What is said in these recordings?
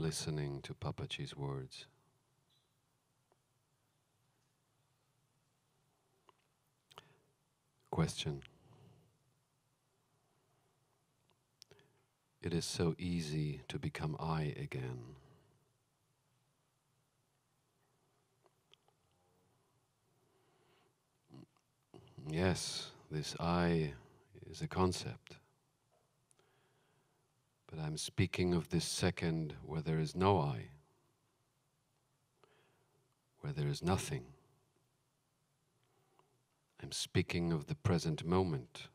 listening to Papaji's words. Question. It is so easy to become I again. Yes, this I is a concept. But I'm speaking of this second where there is no I, where there is nothing. I'm speaking of the present moment.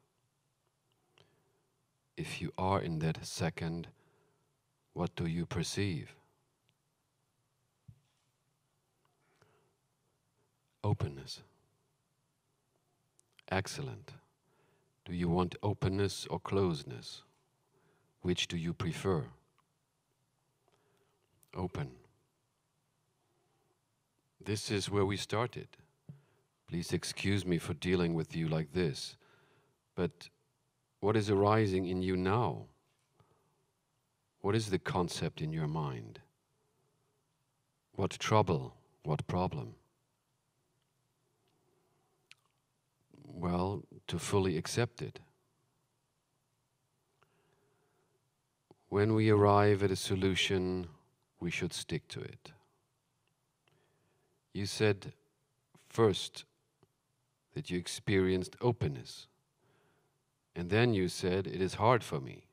If you are in that second, what do you perceive? Openness. Excellent. Do you want openness or closeness? Which do you prefer? Open. This is where we started. Please excuse me for dealing with you like this, but what is arising in you now? What is the concept in your mind? What trouble? What problem? Well, to fully accept it. When we arrive at a solution, we should stick to it. You said first that you experienced openness, and then you said, it is hard for me.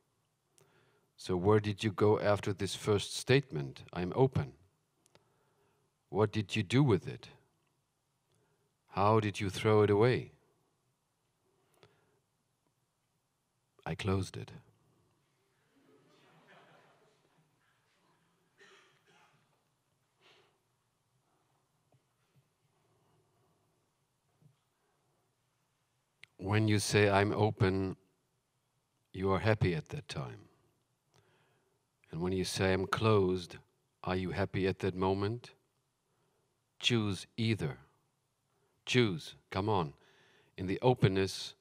So where did you go after this first statement, I'm open? What did you do with it? How did you throw it away? I closed it. When you say I'm open, you are happy at that time. And when you say I'm closed, are you happy at that moment? Choose either. Choose, come on. In the openness,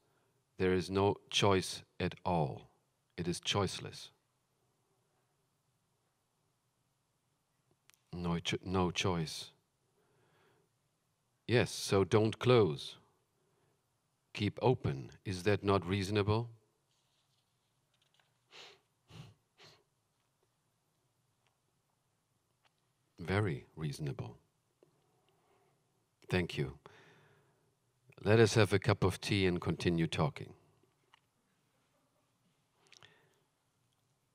there is no choice at all. It is choiceless. No choice. Yes, so don't close. Keep open. Is that not reasonable? Very reasonable. Thank you. Let us have a cup of tea and continue talking.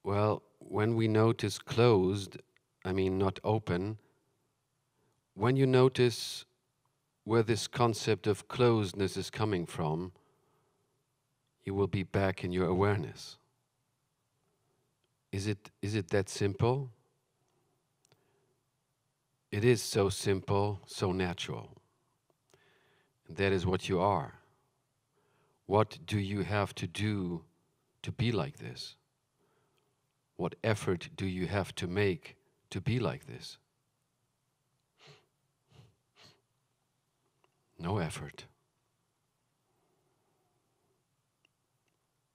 Well, when we notice closed, I mean not open, when you notice where this concept of closedness is coming from, you will be back in your awareness. Is it that simple? It is so simple, so natural. And that is what you are. What do you have to do to be like this? What effort do you have to make to be like this? No effort.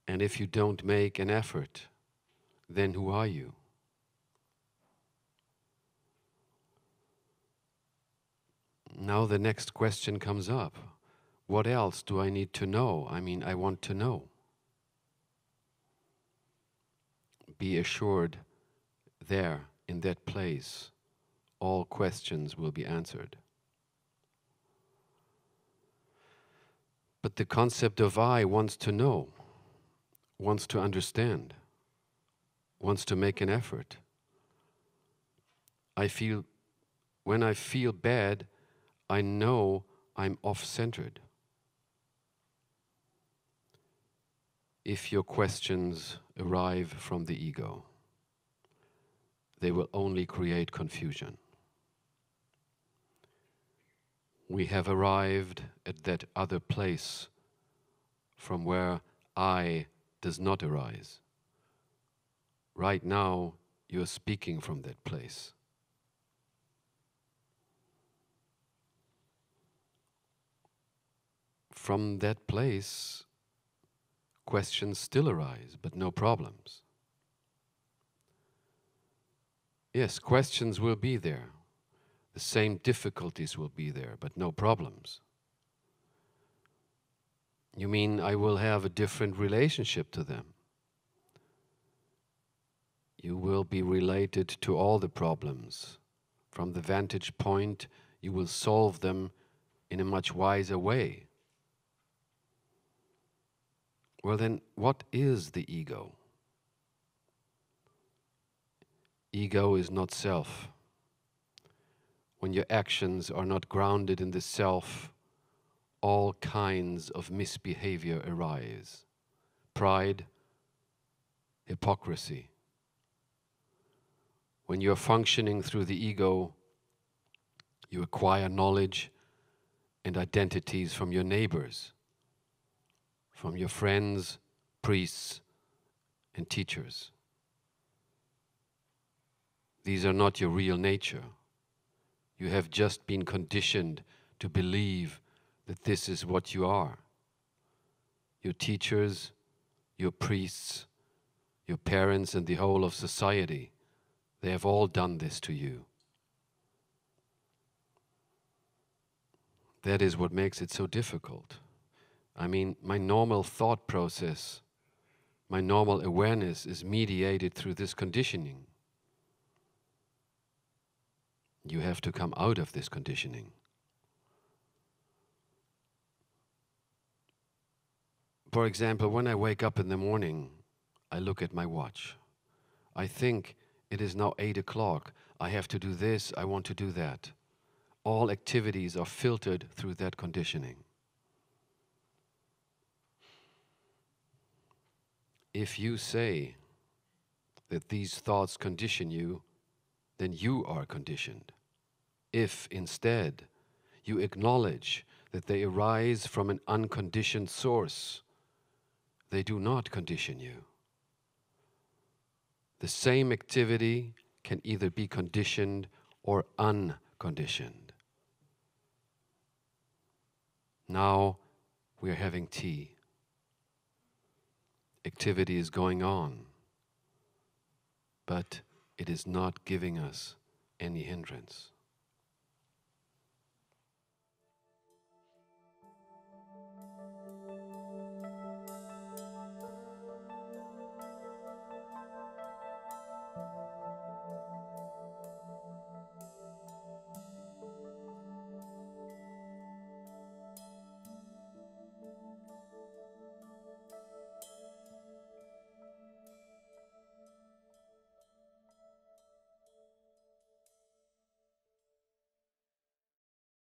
And if you don't make an effort, then who are you? Now the next question comes up. What else do I need to know? I mean, I want to know. Be assured, there, in that place, all questions will be answered. But the concept of I wants to know, wants to understand, wants to make an effort. When I feel bad, I know I'm off-centered. If your questions arrive from the ego, they will only create confusion. We have arrived at that other place from where I does not arise. Right now, you're speaking from that place. From that place, questions still arise, but no problems. Yes, questions will be there. The same difficulties will be there, but no problems. You mean I will have a different relationship to them? You will be related to all the problems. From the vantage point, you will solve them in a much wiser way. Well then, what is the ego? Ego is not self. When your actions are not grounded in the self, all kinds of misbehavior arise. Pride, hypocrisy. When you're functioning through the ego, you acquire knowledge and identities from your neighbors, from your friends, priests, and teachers. These are not your real nature. You have just been conditioned to believe that this is what you are. Your teachers, your priests, your parents, and the whole of society, they have all done this to you. That is what makes it so difficult. I mean, my normal thought process, my normal awareness is mediated through this conditioning. You have to come out of this conditioning. For example, when I wake up in the morning, I look at my watch. I think it is now 8 o'clock. I have to do this, I want to do that. All activities are filtered through that conditioning. If you say that these thoughts condition you, then you are conditioned. If instead you acknowledge that they arise from an unconditioned source, they do not condition you. The same activity can either be conditioned or unconditioned. Now we are having tea. Activity is going on, but it is not giving us any hindrance.